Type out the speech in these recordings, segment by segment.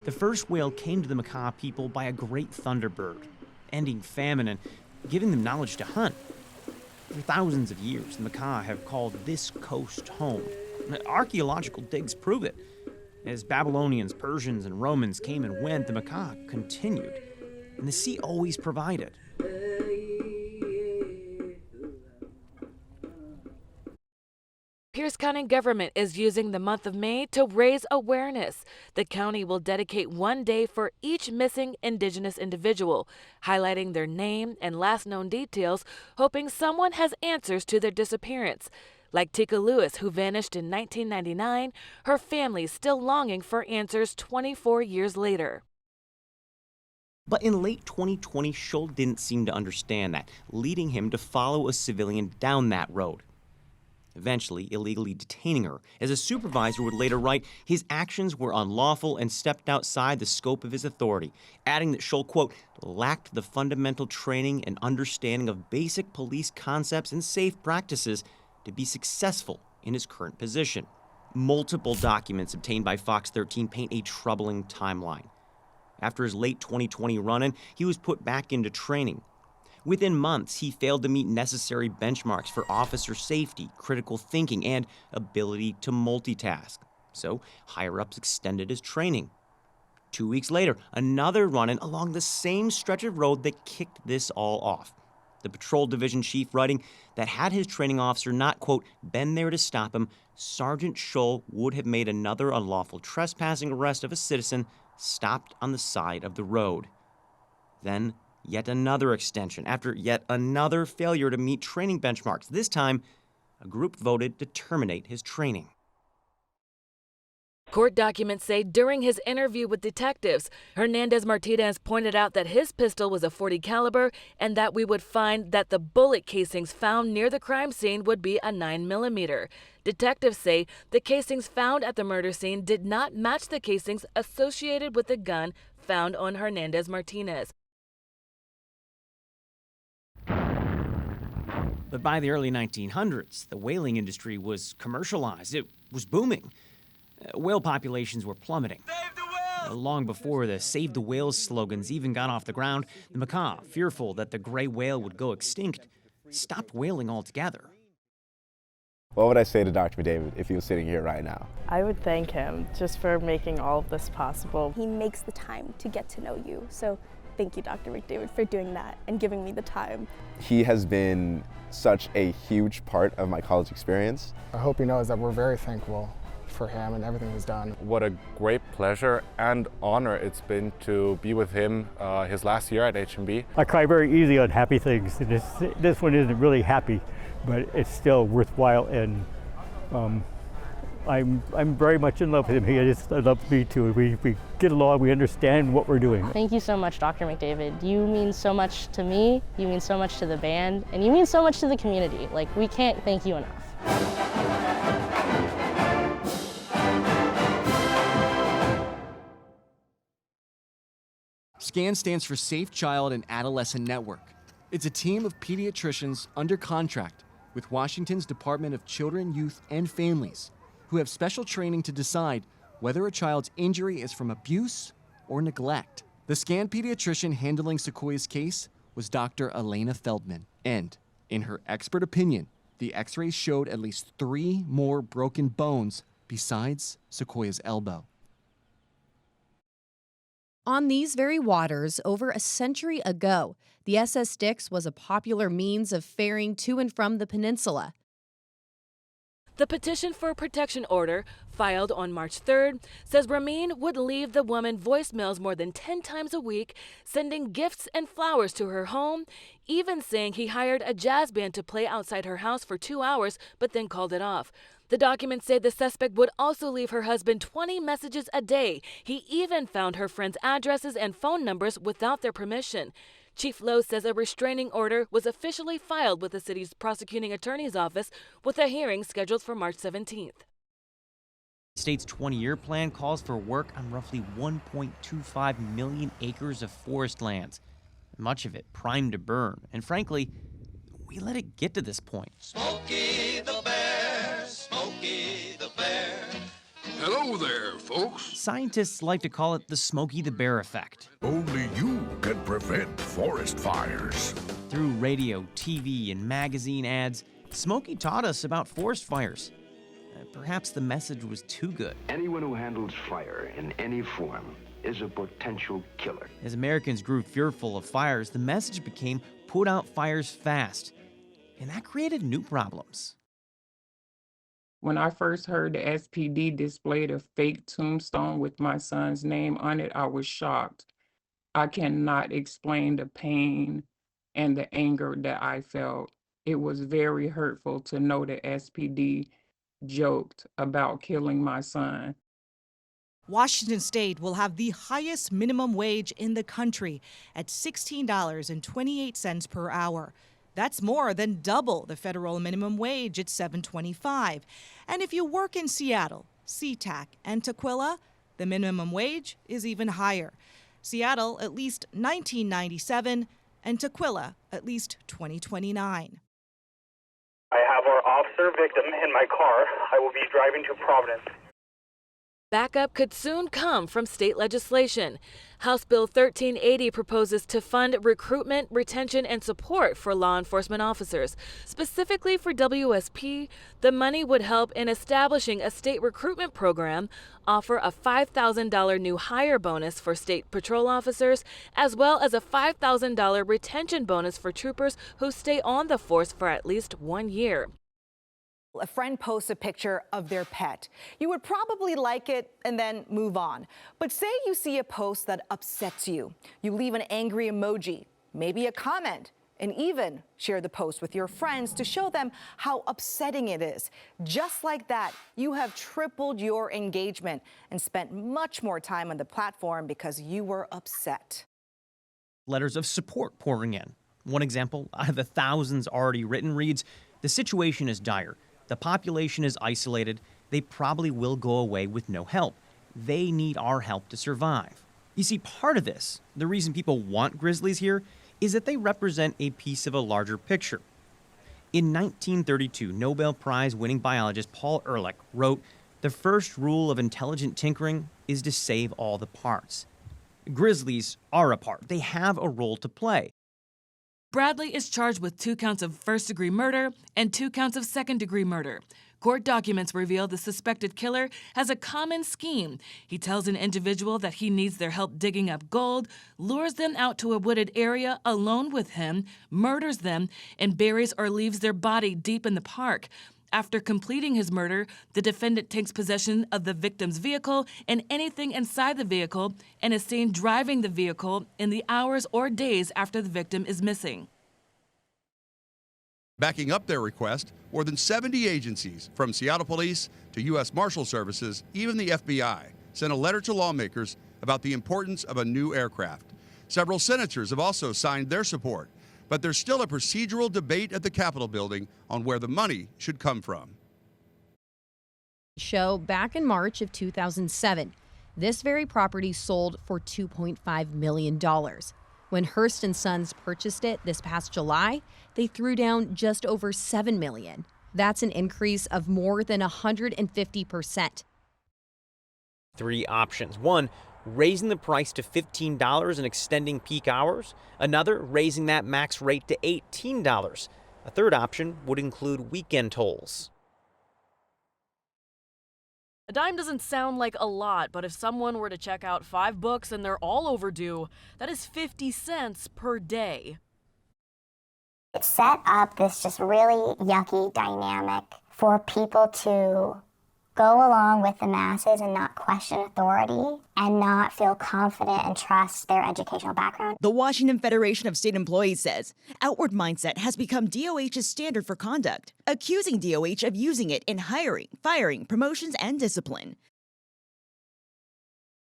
The first whale came to the Makah people by a great thunderbird, ending famine and giving them knowledge to hunt. For thousands of years, the Makah have called this coast home. Archaeological digs prove it. As Babylonians, Persians, and Romans came and went, the Makah continued, and the sea always provided. Pierce County government is using the month of May to raise awareness. The county will dedicate one day for each missing Indigenous individual, highlighting their name and last known details, hoping someone has answers to their disappearance. Like Tika Lewis, who vanished in 1999, her family still longing for answers 24 years later. But in late 2020, Scholl didn't seem to understand that, leading him to follow a civilian down that road, eventually illegally detaining her. As a supervisor would later write, his actions were unlawful and stepped outside the scope of his authority, adding that Scholl, quote, lacked the fundamental training and understanding of basic police concepts and safe practices to be successful in his current position. Multiple documents obtained by Fox 13 paint a troubling timeline. After his late 2020 run-in, he was put back into training. Within months, he failed to meet necessary benchmarks for officer safety, critical thinking, and ability to multitask. So, higher-ups extended his training. 2 weeks later, another run-in along the same stretch of road that kicked this all off. The patrol division chief writing that had his training officer not, quote, been there to stop him, Sergeant Scholl would have made another unlawful trespassing arrest of a citizen stopped on the side of the road. Then, yet another extension after yet another failure to meet training benchmarks. This time, a group voted to terminate his training. Court documents say during his interview with detectives, Hernandez Martinez pointed out that his pistol was a .40 caliber and that we would find that the bullet casings found near the crime scene would be a 9mm. Detectives say the casings found at the murder scene did not match the casings associated with the gun found on Hernandez Martinez. But by the early 1900s, the whaling industry was commercialized. It was booming. Whale populations were plummeting. Save the whales! Long before the Save the Whales slogans even got off the ground, the Makah, fearful that the gray whale would go extinct, stopped whaling altogether. What would I say to Dr. McDavid if he was sitting here right now? I would thank him just for making all of this possible. He makes the time to get to know you. So thank you, Dr. McDavid, for doing that and giving me the time. He has been such a huge part of my college experience. I hope he knows that we're very thankful for him and everything he's done. What a great pleasure and honor it's been to be with him his last year at HMB. I cry very easily on happy things. This one isn't really happy, but it's still worthwhile, and I'm very much in love with him. He just loves me too. We get along, we understand what we're doing. Thank you so much, Dr. McDavid. You mean so much to me, you mean so much to the band, and you mean so much to the community. Like, we can't thank you enough. SCAN stands for Safe Child and Adolescent Network. It's a team of pediatricians under contract with Washington's Department of Children, Youth, and Families who have special training to decide whether a child's injury is from abuse or neglect. The SCAN pediatrician handling Sequoia's case was Dr. Elena Feldman, and in her expert opinion, the x-rays showed at least 3 more broken bones besides Sequoia's elbow. On these very waters, over a century ago, the SS Styx was a popular means of ferrying to and from the peninsula. The petition for a protection order, filed on March 3rd, says Ramin would leave the woman voicemails more than 10 times a week, sending gifts and flowers to her home, even saying he hired a jazz band to play outside her house for 2 hours, but then called it off. The documents say the suspect would also leave her husband 20 messages a day. He even found her friends' addresses and phone numbers without their permission. Chief Lowe says a restraining order was officially filed with the city's prosecuting attorney's office, with a hearing scheduled for March 17th. The state's 20-year plan calls for work on roughly 1.25 million acres of forest lands, much of it primed to burn. And frankly, we let it get to this point. Smokey the Bear, Hello there, folks. Scientists like to call it the Smokey the Bear effect. Only you can prevent forest fires. Through radio, TV, and magazine ads, Smokey taught us about forest fires. Perhaps the message was too good. Anyone who handles fire in any form is a potential killer. As Americans grew fearful of fires, the message became put out fires fast. And that created new problems. When I first heard the SPD displayed a fake tombstone with my son's name on it, I was shocked. I cannot explain the pain and the anger that I felt. It was very hurtful to know the SPD joked about killing my son. Washington State will have the highest minimum wage in the country at $16.28 per hour. That's more than double the federal minimum wage at $7.25. And if you work in Seattle, SeaTac, and Tukwila, the minimum wage is even higher. Seattle at least $19.97 and Tukwila at least $20.29. I have our officer victim in my car. I will be driving to Providence. Backup could soon come from state legislation. House Bill 1380 proposes to fund recruitment, retention, and support for law enforcement officers. Specifically for WSP, the money would help in establishing a state recruitment program, offer a $5,000 new hire bonus for state patrol officers, as well as a $5,000 retention bonus for troopers who stay on the force for at least 1 year. A friend posts a picture of their pet. You would probably like it and then move on. But say you see a post that upsets you. You leave an angry emoji, maybe a comment, and even share the post with your friends to show them how upsetting it is. Just like that, you have tripled your engagement and spent much more time on the platform because you were upset. Letters of support pouring in. One example out of the thousands already written reads, "The situation is dire. The population is isolated. They probably will go away with no help. They need our help to survive." You see, part of this, the reason people want grizzlies here, is that they represent a piece of a larger picture. In 1932, Nobel Prize-winning biologist Paul Ehrlich wrote, "The first rule of intelligent tinkering is to save all the parts." Grizzlies are a part. They have a role to play. Bradley is charged with 2 counts of first-degree murder and 2 counts of second-degree murder. Court documents reveal the suspected killer has a common scheme. He tells an individual that he needs their help digging up gold, lures them out to a wooded area alone with him, murders them, and buries or leaves their body deep in the park. After completing his murder, the defendant takes possession of the victim's vehicle and anything inside the vehicle and is seen driving the vehicle in the hours or days after the victim is missing. Backing up their request, more than 70 agencies, from Seattle Police to U.S. Marshal Services, even the FBI, sent a letter to lawmakers about the importance of a new aircraft. Several senators have also signed their support. But there's still a procedural debate at the Capitol building on where the money should come from. Show back in March of 2007. This very property sold for $2.5 million. When Hearst & Sons purchased it this past July, they threw down just over $7 million. That's an increase of more than 150%. 3 options. 1, raising the price to $15 and extending peak hours. Another, raising that max rate to $18. A third option would include weekend tolls. A dime doesn't sound like a lot, but if someone were to check out 5 books and they're all overdue, that is 50 cents per day. It set up this just really yucky dynamic for people to go along with the masses and not question authority and not feel confident and trust their educational background. The Washington Federation of State Employees says outward mindset has become DOH's standard for conduct, accusing DOH of using it in hiring, firing, promotions, and discipline.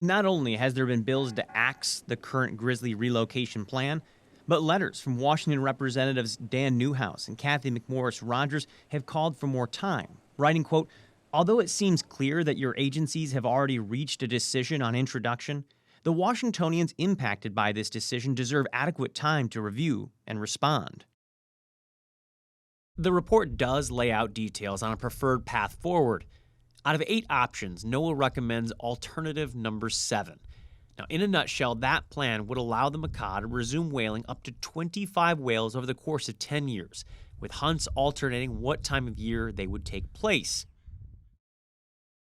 Not only has there been bills to axe the current Grizzly relocation plan, but letters from Washington Representatives Dan Newhouse and Kathy McMorris Rogers have called for more time, writing, quote, "Although it seems clear that your agencies have already reached a decision on introduction, the Washingtonians impacted by this decision deserve adequate time to review and respond." The report does lay out details on a preferred path forward. Out of 8 options, NOAA recommends alternative number 7. Now, in a nutshell, that plan would allow the macaw to resume whaling up to 25 whales over the course of 10 years, with hunts alternating what time of year they would take place.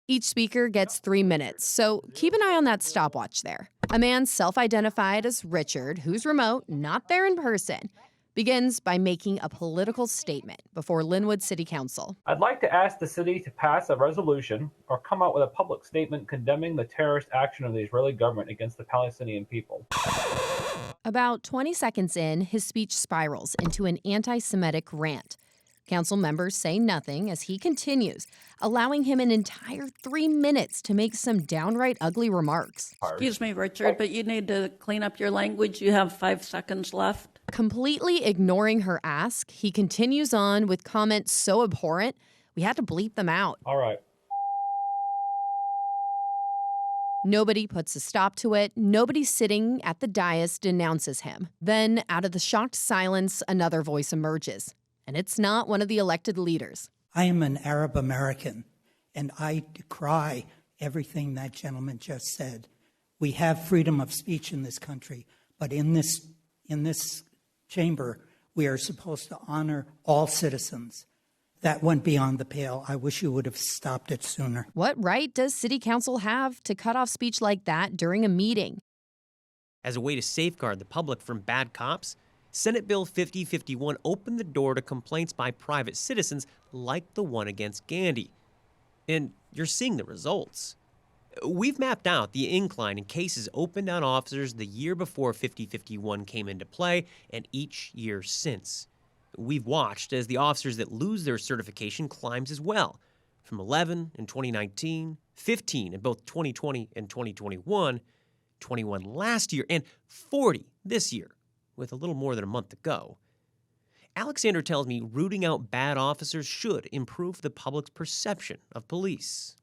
Each speaker gets 3 minutes, so keep an eye on that stopwatch there. A man self-identified as Richard, who's remote, not there in person, begins by making a political statement before Linwood City Council. I'd like to ask the city to pass a resolution or come out with a public statement condemning the terrorist action of the Israeli government against the Palestinian people. About 20 seconds in, his speech spirals into an anti-Semitic rant. Council members say nothing as he continues, allowing him an entire 3 minutes to make some downright ugly remarks. Excuse me, Richard, but you need to clean up your language. You have 5 seconds left. Completely ignoring her ask, he continues on with comments so abhorrent, we had to bleep them out. All right. Nobody puts a stop to it. Nobody sitting at the dais denounces him. Then, out of the shocked silence, another voice emerges. And it's not one of the elected leaders. I am an Arab American, and I decry everything that gentleman just said. We have freedom of speech in this country, but in this chamber, we are supposed to honor all citizens. That went beyond the pale. I wish you would have stopped it sooner. What right does City Council have to cut off speech like that during a meeting? As a way to safeguard the public from bad cops, Senate Bill 5051 opened the door to complaints by private citizens like the one against Gandhi. And you're seeing the results. We've mapped out the incline in cases opened on officers the year before 5051 came into play and each year since. We've watched as the officers that lose their certification climbs as well, from 11 in 2019, 15 in both 2020 and 2021, 21 last year, and 40 this year, with a little more than a month to go. Alexander tells me rooting out bad officers should improve the public's perception of police.